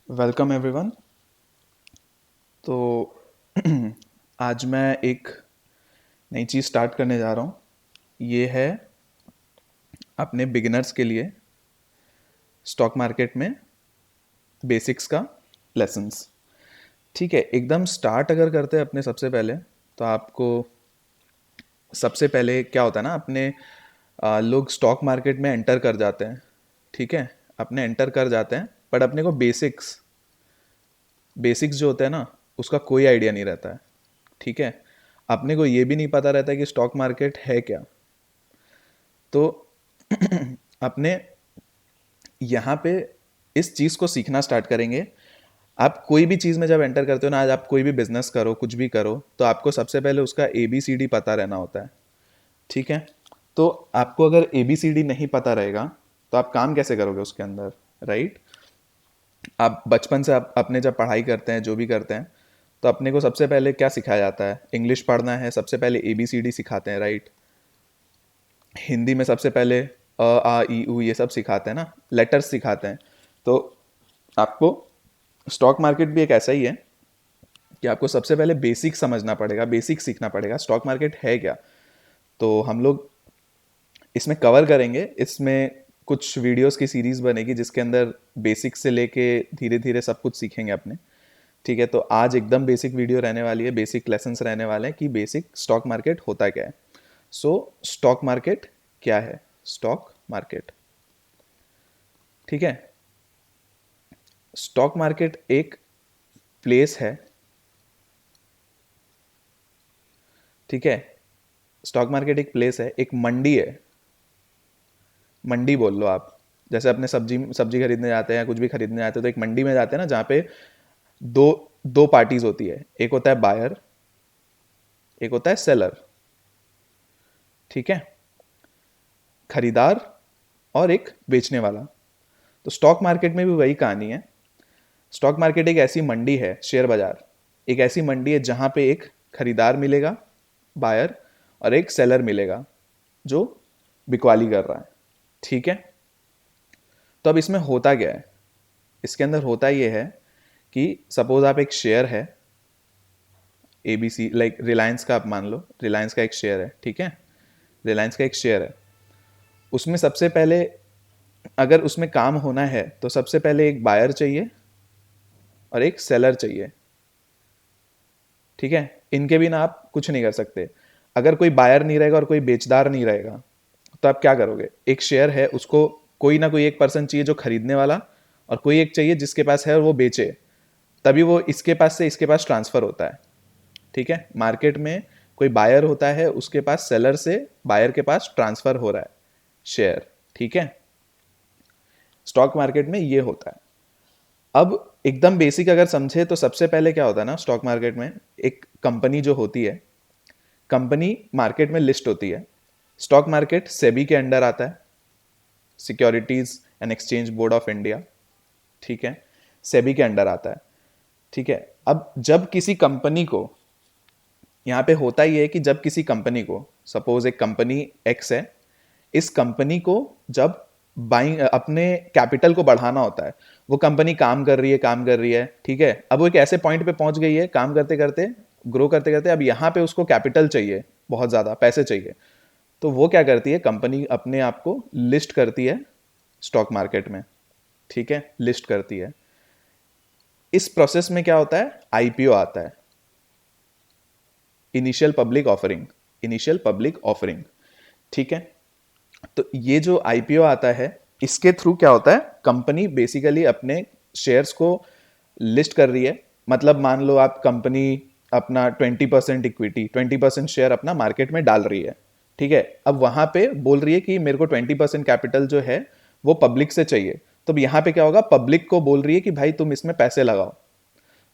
Welcome everyone. तो आज मैं एक नई चीज़ स्टार्ट करने जा रहा हूँ। ये है अपने बिगिनर्स के लिए स्टॉक मार्केट में बेसिक्स का लेसन्स। ठीक है, एकदम स्टार्ट अगर करते हैं अपने सबसे पहले, तो आपको सबसे पहले क्या होता है ना, अपने लोग स्टॉक मार्केट में एंटर कर जाते हैं। ठीक है, अपने एंटर कर जाते हैं, बट अपने को बेसिक्स बेसिक्स जो होते हैं ना, उसका कोई आइडिया नहीं रहता है। ठीक है, अपने को ये भी नहीं पता रहता है कि स्टॉक मार्केट है क्या। तो अपने यहाँ पे इस चीज़ को सीखना स्टार्ट करेंगे। आप कोई भी चीज़ में जब एंटर करते हो ना, आज आप कोई भी बिजनेस करो, कुछ भी करो, तो आपको सबसे पहले उसका ABCD पता रहना होता है। ठीक है, तो आपको अगर ABCD नहीं पता रहेगा तो आप काम कैसे करोगे उसके अंदर, राइट। आप बचपन से आप अपने जब पढ़ाई करते हैं, जो भी करते हैं, तो अपने को सबसे पहले क्या सिखाया जाता है? इंग्लिश पढ़ना है, सबसे पहले ABCD सिखाते हैं, राइट। हिंदी में सबसे पहले आ ई ऊ ये सब सिखाते हैं ना, लेटर्स सिखाते हैं। तो आपको स्टॉक मार्केट भी एक ऐसा ही है कि आपको सबसे पहले बेसिक समझना पड़ेगा, बेसिक सीखना पड़ेगा, स्टॉक मार्केट है क्या। तो हम लोग इसमें कवर करेंगे, इसमें कुछ वीडियोस की सीरीज़ बनेगी जिसके अंदर बेसिक से लेके धीरे धीरे सब कुछ सीखेंगे अपने। ठीक है, तो आज एकदम बेसिक वीडियो रहने वाली है, बेसिक लेसन्स रहने वाले हैं कि बेसिक स्टॉक मार्केट होता क्या है। सो स्टॉक मार्केट क्या है? स्टॉक मार्केट, ठीक है, स्टॉक मार्केट एक प्लेस है। ठीक है, स्टॉक मार्केट एक प्लेस है, एक मंडी है। मंडी बोल लो आप, जैसे अपने सब्जी सब्जी खरीदने जाते हैं या कुछ भी खरीदने जाते हैं, तो एक मंडी में जाते हैं ना, जहाँ पे दो दो पार्टीज होती है। एक होता है बायर, एक होता है सेलर। ठीक है, खरीदार और एक बेचने वाला। तो स्टॉक मार्केट में भी वही कहानी है। स्टॉक मार्केट एक ऐसी मंडी है, शेयर बाजार एक ऐसी मंडी है जहां पे एक खरीदार मिलेगा, बायर, और एक सेलर मिलेगा जो बिकवाली कर रहा है। ठीक है, तो अब इसमें होता क्या है? इसके अंदर होता यह है कि सपोज आप एक शेयर है ABC, लाइक रिलायंस का, आप मान लो रिलायंस का एक शेयर है। ठीक है, रिलायंस का एक शेयर है, उसमें सबसे पहले अगर उसमें काम होना है तो सबसे पहले एक बायर चाहिए और एक सेलर चाहिए। ठीक है, इनके बिना आप कुछ नहीं कर सकते। अगर कोई बायर नहीं रहेगा और कोई बेचदार नहीं रहेगा तो आप क्या करोगे? एक शेयर है, उसको कोई ना कोई एक पर्सन चाहिए जो खरीदने वाला, और कोई एक चाहिए जिसके पास है और वो बेचे, तभी वो इसके पास से इसके पास ट्रांसफर होता है। ठीक है, मार्केट में कोई बायर होता है, उसके पास सेलर से बायर के पास ट्रांसफर हो रहा है शेयर। ठीक है, स्टॉक मार्केट में ये होता है। अब एकदम बेसिक अगर समझे तो सबसे पहले क्या होता है ना, स्टॉक मार्केट में एक कंपनी जो होती है, कंपनी मार्केट में लिस्ट होती है। स्टॉक मार्केट सेबी के अंडर आता है, securities and exchange board of India. ठीक है, सेबी के अंडर आता है। ठीक है, अब जब किसी कंपनी को, यहाँ पे होता ही है कि जब किसी कंपनी को, सपोज एक कंपनी एक्स है, इस कंपनी को जब बाइंग अपने कैपिटल को बढ़ाना होता है, वो कंपनी काम कर रही है, काम कर रही है। ठीक है, अब वो एक ऐसे पॉइंट पे पहुंच गई है, काम करते करते, ग्रो करते करते, अब यहाँ पे उसको कैपिटल चाहिए, बहुत ज़्यादा पैसे चाहिए। तो वो क्या करती है, कंपनी अपने आप को लिस्ट करती है स्टॉक मार्केट में। ठीक है, लिस्ट करती है। इस प्रोसेस में क्या होता है? IPO आता है, initial public offering, initial public offering. ठीक है, तो ये जो IPO आता है, इसके थ्रू क्या होता है, कंपनी बेसिकली अपने शेयर्स को लिस्ट कर रही है। मतलब मान लो आप कंपनी अपना 20% इक्विटी, 20% शेयर अपना मार्केट में डाल रही है। ठीक है, अब वहां पे बोल रही है कि मेरे को 20% कैपिटल जो है वो पब्लिक से चाहिए। तो यहाँ पे क्या होगा, पब्लिक को बोल रही है कि भाई तुम इसमें पैसे लगाओ,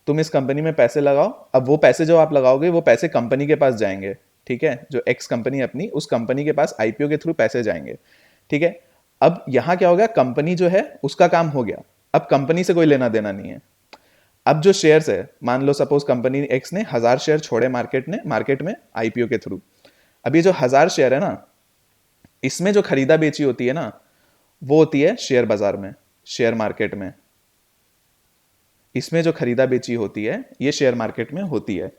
तुम इस कंपनी में पैसे लगाओ। अब वो पैसे जो आप लगाओगे वो पैसे कंपनी के पास जाएंगे। ठीक है, जो एक्स कंपनी अपनी, उस कंपनी के पास IPO के थ्रू पैसे जाएंगे। ठीक है, अब यहां क्या हो गया, कंपनी जो है उसका काम हो गया, अब कंपनी से कोई लेना देना नहीं है। अब जो शेयर्स है, मान लो सपोज कंपनी एक्स ने 1000 शेयर छोड़े मार्केट में IPO के थ्रू। अब ये जो 1000 शेयर है ना, इसमें जो खरीदा बेची होती है ना, वो होती है शेयर बाजार में, शेयर मार्केट में। इसमें जो खरीदा बेची होती है ये शेयर मार्केट में होती है।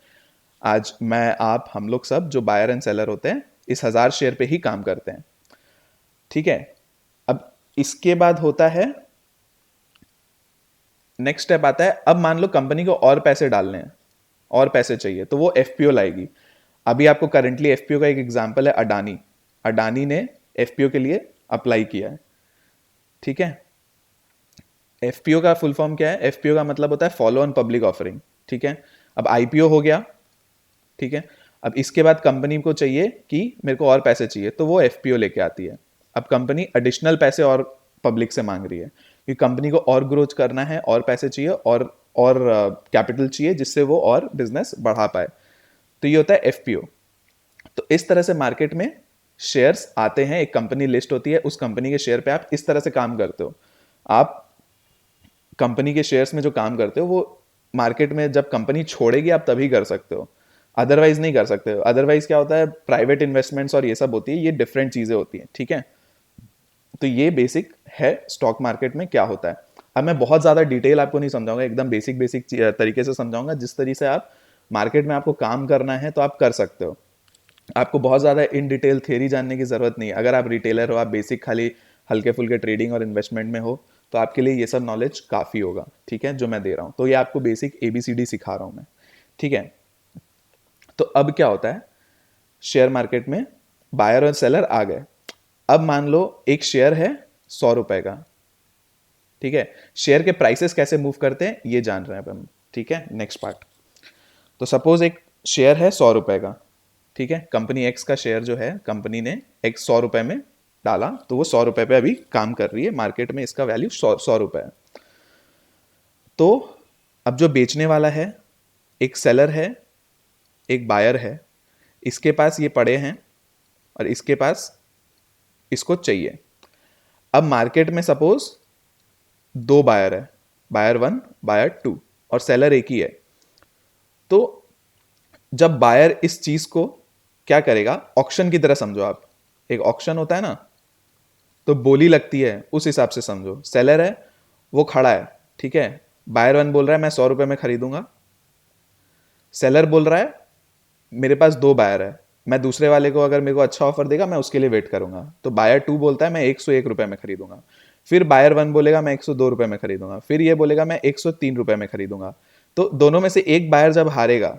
आज मैं, आप, हम लोग सब जो बायर एंड सेलर होते हैं इस 1000 शेयर पे ही काम करते हैं। ठीक है, अब इसके बाद होता है, नेक्स्ट स्टेप आता है, अब मान लो कंपनी को और पैसे डालने हैं, और पैसे चाहिए, तो वो एफपीओ लाएगी। अभी आपको करंटली एफपीओ का एक एग्जांपल है अडानी। अडानी ने एफपीओ के लिए अप्लाई किया है। ठीक है, एफपीओ का फुल फॉर्म क्या है? एफपीओ का मतलब होता है फॉलो ऑन पब्लिक ऑफरिंग। ठीक है, अब आईपीओ हो गया। ठीक है, अब इसके बाद कंपनी को चाहिए कि मेरे को और पैसे चाहिए, तो वो एफपीओ लेके आती है। अब कंपनी एडिशनल पैसे और पब्लिक से मांग रही है कि कंपनी को और ग्रोथ करना है, और पैसे चाहिए, और कैपिटल चाहिए जिससे वो और बिजनेस बढ़ा पाए। तो ये होता है एफपीओ। तो इस तरह से मार्केट में शेयर्स आते हैं, एक कंपनी लिस्ट होती है, उस कंपनी के शेयर पे आप इस तरह से काम करते हो। आप कंपनी के शेयर्स में जो काम करते हो वो मार्केट में जब कंपनी छोड़ेगी आप तभी कर सकते हो, अदरवाइज नहीं कर सकते हो। अदरवाइज क्या होता है, प्राइवेट इन्वेस्टमेंट्स और ये सब होती है, ये डिफरेंट चीजें होती हैं। ठीक है, तो ये बेसिक है स्टॉक मार्केट में क्या होता है। अब मैं बहुत ज्यादा डिटेल आपको नहीं समझाऊंगा, एकदम बेसिक बेसिक तरीके से समझाऊंगा, जिस तरीके से आप मार्केट में आपको काम करना है तो आप कर सकते हो। आपको बहुत ज़्यादा इन डिटेल थ्योरी जानने की ज़रूरत नहीं है। अगर आप रिटेलर हो, आप बेसिक खाली हल्के फुल्के ट्रेडिंग और इन्वेस्टमेंट में हो, तो आपके लिए ये सब नॉलेज काफ़ी होगा। ठीक है, जो मैं दे रहा हूँ, तो ये आपको बेसिक ABCD सिखा रहा हूँ मैं। ठीक है, तो अब क्या होता है, शेयर मार्केट में बायर और सेलर आ गए। अब मान लो एक शेयर है 100 रुपए का। ठीक है, शेयर के प्राइसेस कैसे मूव करते हैं ये जान रहे हैं अब हम। ठीक है, नेक्स्ट पार्ट। तो सपोज एक शेयर है 100 रुपए का। ठीक है, कंपनी एक्स का शेयर जो है, कंपनी ने एक्स 100 रुपए में डाला, तो वो 100 रुपए पे अभी काम कर रही है मार्केट में, इसका वैल्यू 100 रुपए है। तो अब जो बेचने वाला है, एक सेलर है, एक बायर है, इसके पास ये पड़े हैं और इसके पास इसको चाहिए। अब मार्केट में सपोज 2 बायर है, बायर 1, बायर 2, और सेलर एक ही है। तो जब बायर इस चीज को क्या करेगा, ऑक्शन की तरह समझो आप, एक ऑक्शन होता है ना, तो बोली लगती है उस हिसाब से समझो। सेलर है, वो खड़ा है। ठीक है, बायर 1 बोल रहा है मैं 100 रुपए में खरीदूंगा। सेलर बोल रहा है मेरे पास 2 बायर है, मैं दूसरे वाले को अगर मेरे को अच्छा ऑफर देगा मैं उसके लिए वेट करूंगा। तो बायर 2 बोलता है मैं 101 रुपए में खरीदूंगा। फिर बायर 1 बोलेगा मैं 102 रुपए में खरीदूंगा। फिर ये बोलेगा मैं 103 रुपए में खरीदूंगा। तो दोनों में से एक बायर जब हारेगा,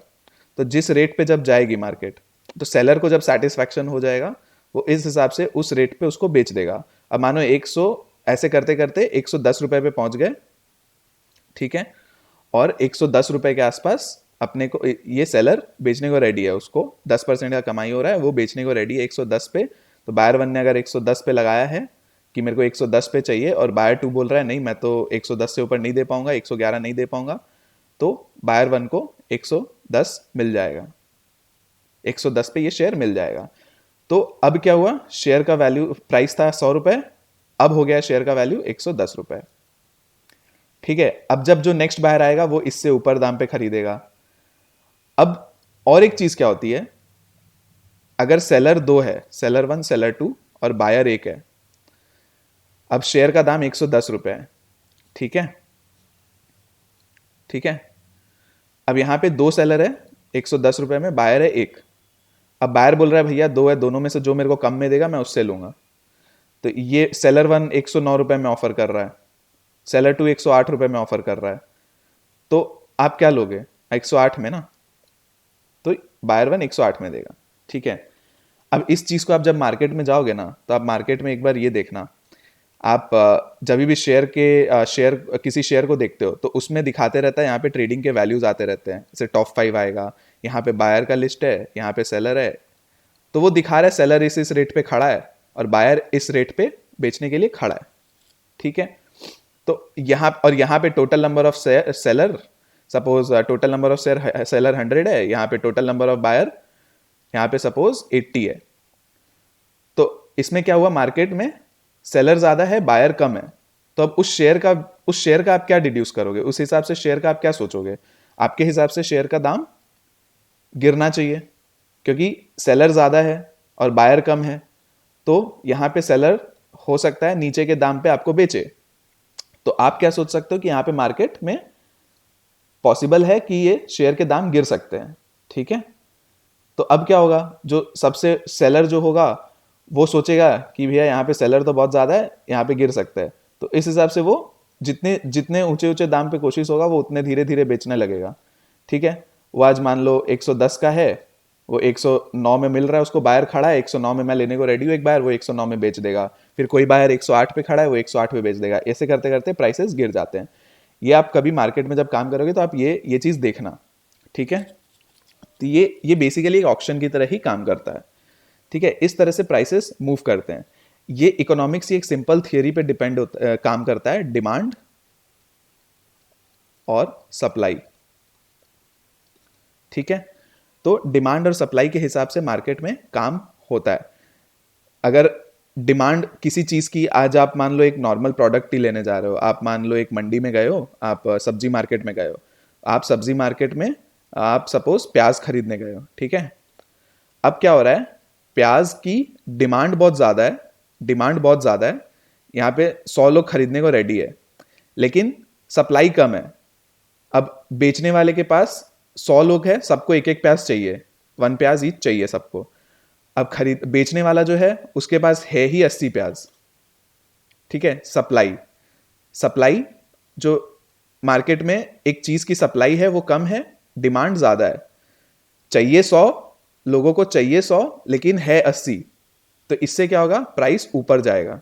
तो जिस रेट पे जब जाएगी मार्केट, तो सेलर को जब सेटिस्फैक्शन हो जाएगा, वो इस हिसाब से उस रेट पे उसको बेच देगा। अब मानो 100, ऐसे करते करते 110 रुपए पे पहुंच गए। ठीक है, और 110 रुपए के आसपास अपने को ये सेलर बेचने को रेडी है, उसको 10% का कमाई हो रहा है, वो बेचने को रेडी है 110 पे। तो बायर 1 ने अगर 110 पे लगाया है कि मेरे को 110 पे चाहिए, और बायर 2 बोल रहा है नहीं मैं तो 110 से ऊपर नहीं दे पाऊंगा, 111 नहीं दे पाऊंगा, तो बायर 1 को 110 मिल जाएगा, 110 पे ये शेयर मिल जाएगा। तो अब क्या हुआ, शेयर का वैल्यू, प्राइस था 100 रुपए, अब हो गया शेयर का वैल्यू 110 रुपए। ठीक है, अब जब जो नेक्स्ट बायर आएगा वो इससे ऊपर दाम पे खरीदेगा। अब और एक चीज क्या होती है, अगर सेलर 2 है, सेलर 1, सेलर 2 और बायर 1 है, अब शेयर का दाम 110 रुपए है। ठीक है, ठीक है, अब यहां पे 2 सेलर है, 110 रुपए में, बायर है 1। अब बायर बोल रहा है भैया 2 है, दोनों में से जो मेरे को कम में देगा मैं उससे लूंगा। तो ये सेलर 1 109 रुपए में ऑफर कर रहा है, सेलर 2 108 रुपए में ऑफर कर रहा है। तो आप क्या लोगे, 108 में ना, तो बायर 1 108 में देगा। ठीक है, अब इस चीज को आप जब मार्केट में जाओगे ना, तो आप मार्केट में एक बार ये देखना, आप जब भी शेयर किसी शेयर को देखते हो तो उसमें दिखाते रहता है, यहाँ पे ट्रेडिंग के वैल्यूज आते रहते हैं, जैसे टॉप 5 आएगा, यहाँ पे बायर का लिस्ट है, यहाँ पे सेलर है, तो वो दिखा रहा है सेलर इस रेट पे खड़ा है और बायर इस रेट पे बेचने के लिए खड़ा है। ठीक है, तो यहाँ पे total number of seller, suppose total number of seller 100 है, यहाँ पे टोटल नंबर ऑफ बायर यहाँ पे सपोज 80 है। तो इसमें क्या हुआ, मार्केट में सेलर ज्यादा है, बायर कम है। तो अब उस शेयर का आप क्या डिड्यूस करोगे, उस हिसाब से शेयर का आप क्या सोचोगे। आपके हिसाब से शेयर का दाम गिरना चाहिए, क्योंकि सेलर ज्यादा है और बायर कम है, तो यहां पे सेलर हो सकता है नीचे के दाम पे आपको बेचे। तो आप क्या सोच सकते हो कि यहां पे मार्केट में पॉसिबल है कि ये शेयर के दाम गिर सकते हैं, ठीक है। तो अब क्या होगा, जो सबसे सेलर जो होगा वो सोचेगा कि भैया यहाँ पे सेलर तो बहुत ज़्यादा है, यहाँ पे गिर सकता है, तो इस हिसाब से वो जितने जितने ऊंचे ऊंचे दाम पे कोशिश होगा वो उतने धीरे धीरे बेचने लगेगा, ठीक है। वो आज मान लो 110 का है, वो 109 में मिल रहा है, उसको बायर खड़ा है 109 में, मैं लेने को रेडी हूँ एक बायर, वो 109 में बेच देगा। फिर कोई बायर 108 पे खड़ा है, वो 108 पे बेच देगा। ऐसे करते करते प्राइसेस गिर जाते हैं। ये आप कभी मार्केट में जब काम करोगे तो आप ये चीज़ देखना, ठीक है। तो ये बेसिकली एक ऑक्शन की तरह ही काम करता है, ठीक है। इस तरह से प्राइसेस मूव करते हैं। ये इकोनॉमिक्स की एक सिंपल थियरी पे काम करता है, डिमांड और सप्लाई, ठीक है। तो डिमांड और सप्लाई के हिसाब से मार्केट में काम होता है। अगर डिमांड किसी चीज़ की, आज आप मान लो एक नॉर्मल प्रोडक्ट ही लेने जा रहे हो, आप मान लो एक मंडी में गए हो, आप सब्जी मार्केट में गए हो, आप सब्जी मार्केट में आप सपोज प्याज खरीदने गए हो, ठीक है। अब क्या हो रहा है, प्याज की डिमांड बहुत ज़्यादा है, डिमांड बहुत ज़्यादा है, यहाँ पे 100 लोग खरीदने को रेडी है, लेकिन सप्लाई कम है। अब बेचने वाले के पास 100 लोग हैं, सबको एक एक प्याज चाहिए, 1 प्याज ईच चाहिए सबको। अब खरीद बेचने वाला जो है उसके पास है ही 80 प्याज, ठीक है। सप्लाई सप्लाई जो मार्केट में एक चीज की सप्लाई है वो कम है, डिमांड ज्यादा है। चाहिए 100 लोगों को, चाहिए 100 लेकिन है 80, तो इससे क्या होगा, प्राइस ऊपर जाएगा,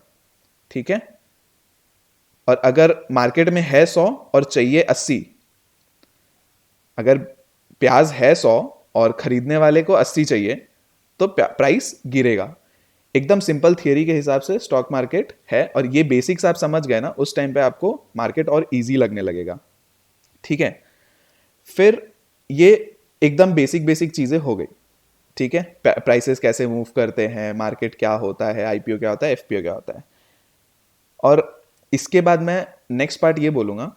ठीक है। और अगर मार्केट में है 100 और चाहिए 80, अगर प्याज है 100 और खरीदने वाले को 80 चाहिए, तो प्राइस गिरेगा। एकदम सिंपल थियरी के हिसाब से स्टॉक मार्केट है, और ये बेसिक्स आप समझ गए ना, उस टाइम पे आपको मार्केट और इजी लगने लगेगा, ठीक है। फिर ये एकदम बेसिक बेसिक चीजें हो गई, ठीक है। प्राइसेस कैसे मूव करते हैं, मार्केट क्या होता है, आईपीओ क्या होता है, एफपीओ क्या होता है। और इसके बाद मैं नेक्स्ट पार्ट ये बोलूंगा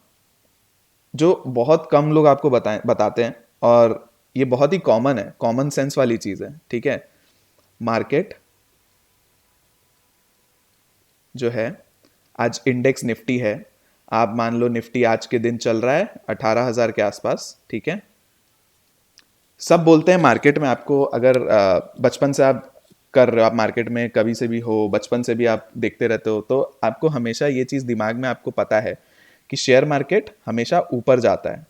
जो बहुत कम लोग आपको बताते हैं, और ये बहुत ही कॉमन है, कॉमन सेंस वाली चीज है, ठीक है। मार्केट जो है, आज इंडेक्स निफ्टी है, आप मान लो निफ्टी आज के दिन चल रहा है 18,000 के आसपास, ठीक है। सब बोलते हैं मार्केट में, आपको अगर बचपन से आप कर रहे हो, आप मार्केट में कभी से भी हो, बचपन से भी आप देखते रहते हो, तो आपको हमेशा ये चीज़ दिमाग में आपको पता है कि शेयर मार्केट हमेशा ऊपर जाता है।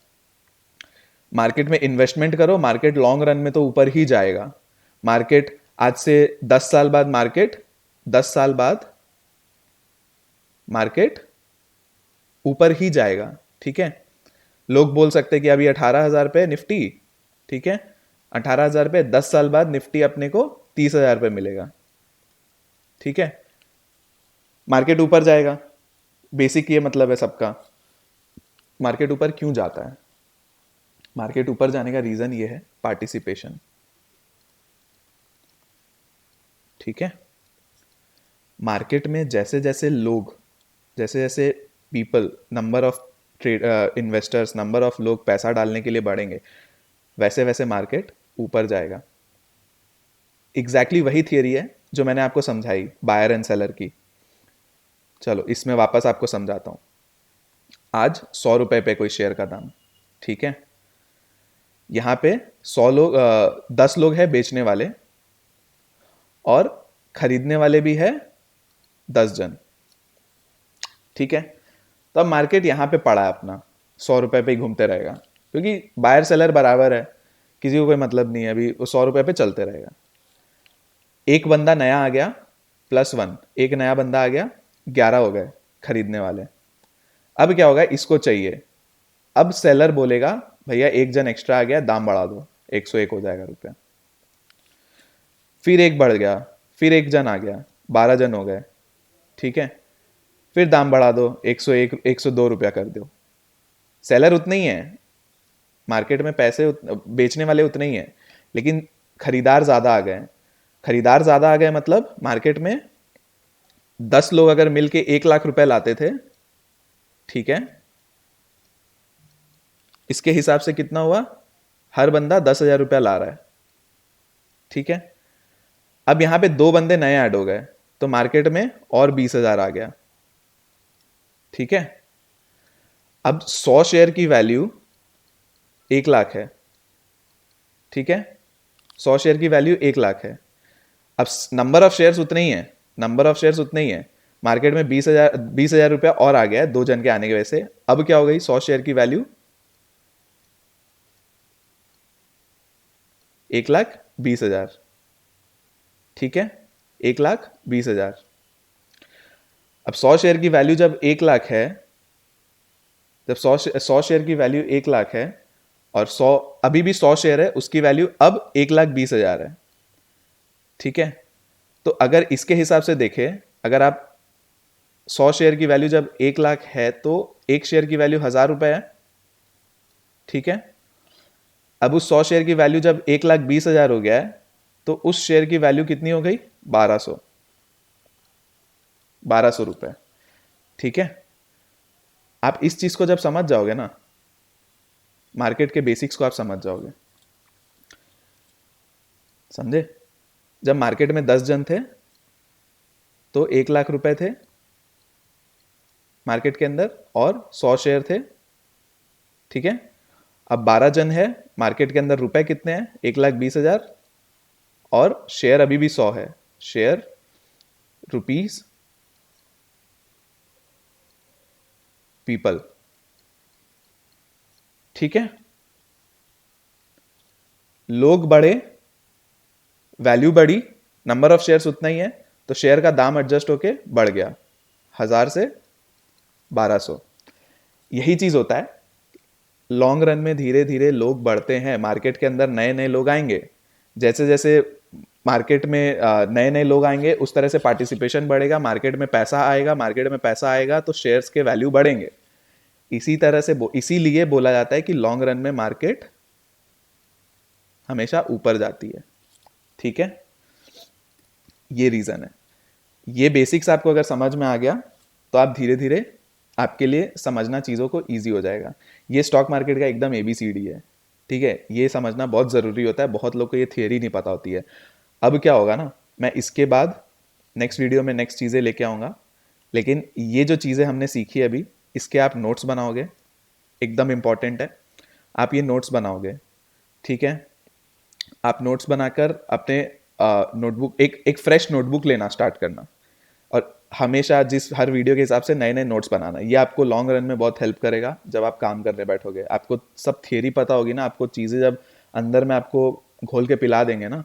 मार्केट में इन्वेस्टमेंट करो, मार्केट लॉन्ग रन में तो ऊपर ही जाएगा। मार्केट आज से 10 साल बाद, मार्केट 10 साल बाद मार्केट ऊपर ही जाएगा, ठीक है। लोग बोल सकते हैं कि अभी 18,000 पे निफ्टी, ठीक है, 18,000 पे 10 साल बाद निफ्टी अपने को 30,000 पे मिलेगा, ठीक है। मार्केट ऊपर जाएगा, बेसिक ये मतलब है सबका। मार्केट ऊपर क्यों जाता है, मार्केट ऊपर जाने का रीजन ये है, पार्टिसिपेशन, ठीक है। मार्केट में जैसे जैसे लोग, जैसे जैसे people, number of trade investors, number of लोग पैसा डालने के लिए बढ़ेंगे, वैसे वैसे मार्केट ऊपर जाएगा। एग्जैक्टली वही थियरी है जो मैंने आपको समझाई बायर एंड सेलर की। चलो इसमें वापस आपको समझाता हूं। आज 100 रुपए पे कोई शेयर का दाम, ठीक है। यहां पे 10 लोग हैं बेचने वाले, और खरीदने वाले भी है 10 जन, ठीक है। तो अब मार्केट यहां पे पड़ा है अपना, 100 रुपए पे ही घूमते रहेगा, क्योंकि बायर सेलर बराबर है, किसी को कोई मतलब नहीं है, अभी वो 100 रुपए पे चलते रहेगा। एक बंदा नया आ गया, +1, एक नया बंदा आ गया, 11 हो गए खरीदने वाले। अब क्या होगा, इसको चाहिए, अब सेलर बोलेगा भैया एक जन एक्स्ट्रा आ गया, दाम बढ़ा दो, 101 हो जाएगा रुपया। फिर एक बढ़ गया, फिर एक जन आ गया, 12 जन हो गए, ठीक है। फिर दाम बढ़ा दो, 101 102 रुपया कर दो। सेलर उतने ही है, मार्केट में पैसे बेचने वाले उतने ही हैं, लेकिन खरीदार ज्यादा आ गए। खरीदार ज्यादा आ गए मतलब मार्केट में 10 लोग अगर मिलके 1 लाख रुपए लाते थे, ठीक है, इसके हिसाब से कितना हुआ, हर बंदा 10,000 रुपया ला रहा है, ठीक है। अब यहां पे 2 बंदे नए ऐड हो गए, तो मार्केट में और 20,000 आ गया, ठीक है। अब 100 शेयर की वैल्यू 1 लाख है, ठीक है, 100 शेयर की वैल्यू 1 लाख है। अब नंबर ऑफ शेयर्स उतने ही है, नंबर ऑफ शेयर्स उतने ही है, मार्केट में 20,000 रुपया और आ गया है 2 जन के आने की वजह से। अब क्या हो गई, 100 शेयर की वैल्यू 1,20,000, ठीक है, 1,20,000। अब 100 शेयर की वैल्यू जब 1 लाख है, जब 100 शेयर की वैल्यू 1 लाख है और 100 अभी भी 100 शेयर है, उसकी वैल्यू अब 1,20,000 है, ठीक है। तो अगर इसके हिसाब से देखें, अगर आप 100 शेयर की वैल्यू जब 1 लाख है तो एक शेयर की वैल्यू 1,000 रुपए है, ठीक है। अब उस 100 शेयर की वैल्यू जब 1,20,000 हो गया है तो उस शेयर की वैल्यू कितनी हो गई, 1,200 रुपए, ठीक है। आप इस चीज को जब समझ जाओगे ना, मार्केट के बेसिक्स को आप समझ जाओगे, समझे। जब मार्केट में 10 जन थे तो 1 लाख रुपए थे मार्केट के अंदर और 100 शेयर थे, ठीक है। अब 12 जन है, मार्केट के अंदर रुपए कितने हैं, 1,20,000 और शेयर अभी भी 100 है, शेयर रुपीस पीपल, ठीक है। लोग बढ़े, वैल्यू बढ़ी, नंबर ऑफ शेयर्स उतना ही है, तो शेयर का दाम एडजस्ट होके बढ़ गया 1,000 से 1,200। यही चीज होता है, लॉन्ग रन में धीरे धीरे लोग बढ़ते हैं, मार्केट के अंदर नए नए लोग आएंगे, जैसे जैसे मार्केट में नए नए लोग आएंगे उस तरह से पार्टिसिपेशन बढ़ेगा, मार्केट में पैसा आएगा, मार्केट में पैसा आएगा तो शेयर्स के वैल्यू बढ़ेंगे। इसी तरह से इसीलिए बोला जाता है कि लॉन्ग रन में मार्केट हमेशा ऊपर जाती है, ठीक है। ये रीजन है। ये बेसिक्स आपको अगर समझ में आ गया तो आप धीरे धीरे आपके लिए समझना चीज़ों को ईजी हो जाएगा। ये स्टॉक मार्केट का एकदम ABCD है, ठीक है। ये समझना बहुत ज़रूरी होता है, बहुत लोग को ये थियरी नहीं पता होती है। अब क्या होगा ना, मैं इसके बाद नेक्स्ट वीडियो में नेक्स्ट चीज़ें लेके आऊँगा, लेकिन ये जो चीज़ें हमने सीखी अभी, इसके आप नोट्स बनाओगे, एकदम इम्पॉर्टेंट है। आप ये नोट्स बनाओगे, ठीक है। आप नोट्स बनाकर अपने नोटबुक एक एक फ्रेश नोटबुक लेना स्टार्ट करना, और हमेशा हर वीडियो के हिसाब से नए नए नोट्स बनाना। ये आपको लॉन्ग रन में बहुत हेल्प करेगा। जब आप काम करने बैठोगे आपको सब थियरी पता होगी ना, आपको चीज़ें जब अंदर में आपको घोल के पिला देंगे ना,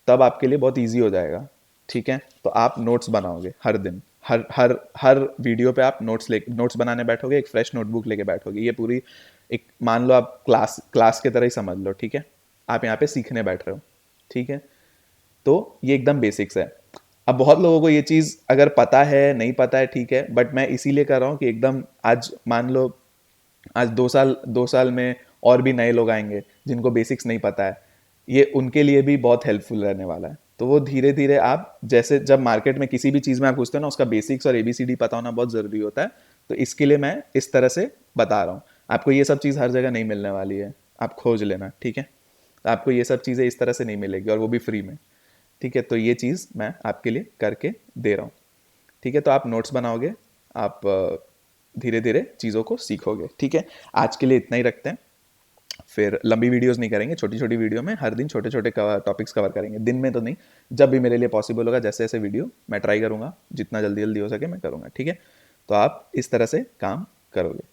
तब आपके लिए बहुत ईजी हो जाएगा, ठीक है। तो आप नोट्स बनाओगे हर दिन, हर हर हर वीडियो पे आप नोट्स बनाने बैठोगे, एक फ्रेश नोटबुक लेके बैठोगे। ये पूरी एक, मान लो आप क्लास क्लास के तरह ही समझ लो, ठीक है। आप यहाँ पे सीखने बैठ रहे हो, ठीक है। तो ये एकदम बेसिक्स है। अब बहुत लोगों को ये चीज़ अगर पता है नहीं पता है, ठीक है, बट मैं इसीलिए कर रहा हूँ कि एकदम आज मान लो आज 2 साल में और भी नए लोग आएंगे जिनको बेसिक्स नहीं पता है, ये उनके लिए भी बहुत हेल्पफुल रहने वाला है। तो वो धीरे धीरे आप जैसे जब मार्केट में किसी भी चीज़ में आप घुसते हो ना, उसका बेसिक्स और ABCD पता होना बहुत ज़रूरी होता है। तो इसके लिए मैं इस तरह से बता रहा हूँ। आपको ये सब चीज़ हर जगह नहीं मिलने वाली है, आप खोज लेना, ठीक है। तो आपको ये सब चीज़ें इस तरह से नहीं मिलेगी और वो भी फ्री में, ठीक है। तो ये चीज़ मैं आपके लिए करके दे रहा हूँ, ठीक है। तो आप नोट्स बनाओगे, आप धीरे धीरे चीज़ों को सीखोगे, ठीक है। आज के लिए इतना ही रखते हैं, फिर लंबी वीडियोस नहीं करेंगे, छोटी छोटी वीडियो में हर दिन छोटे छोटे टॉपिक्स कवर करेंगे। दिन में तो नहीं, जब भी मेरे लिए पॉसिबल होगा, जैसे जैसे वीडियो मैं ट्राई करूँगा, जितना जल्दी जल्दी हो सके मैं करूँगा, ठीक है। तो आप इस तरह से काम करोगे।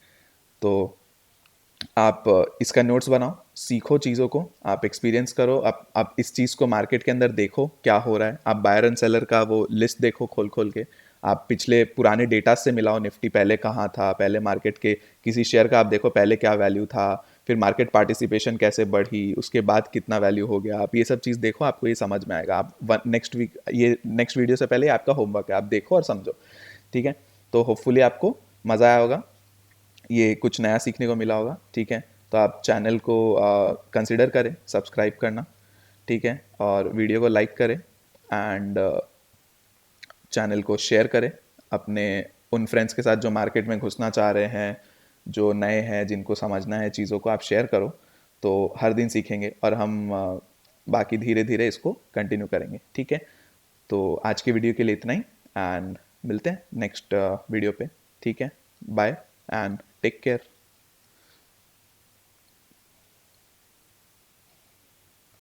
तो आप इसका नोट्स बनाओ, सीखो चीज़ों को, आप एक्सपीरियंस करो, आप इस चीज़ को मार्केट के अंदर देखो क्या हो रहा है, आप बायर एंड सेलर का वो लिस्ट देखो खोल खोल के, आप पिछले पुराने डेटा से मिलाओ, निफ्टी पहले कहाँ था, पहले मार्केट के किसी शेयर का आप देखो पहले क्या वैल्यू था, फिर मार्केट पार्टिसिपेशन कैसे बढ़ी, उसके बाद कितना वैल्यू हो गया, आप ये सब चीज़ देखो, आपको ये समझ में आएगा। आप नेक्स्ट वीक, ये नेक्स्ट वीडियो से पहले आपका होमवर्क है, आप देखो और समझो, ठीक है। तो होपफुली आपको मज़ा आया होगा, ये कुछ नया सीखने को मिला होगा, ठीक है। तो आप चैनल को कंसिडर करें सब्सक्राइब करना, ठीक है, और वीडियो को लाइक करें एंड चैनल को शेयर करें अपने उन फ्रेंड्स के साथ जो मार्केट में घुसना चाह रहे हैं, जो नए हैं, जिनको समझना है चीज़ों को, आप शेयर करो। तो हर दिन सीखेंगे और हम बाकी धीरे धीरे इसको कंटिन्यू करेंगे, ठीक है। तो आज की वीडियो के लिए इतना ही एंड मिलते हैं नेक्स्ट वीडियो पे, ठीक है। Bye and take care.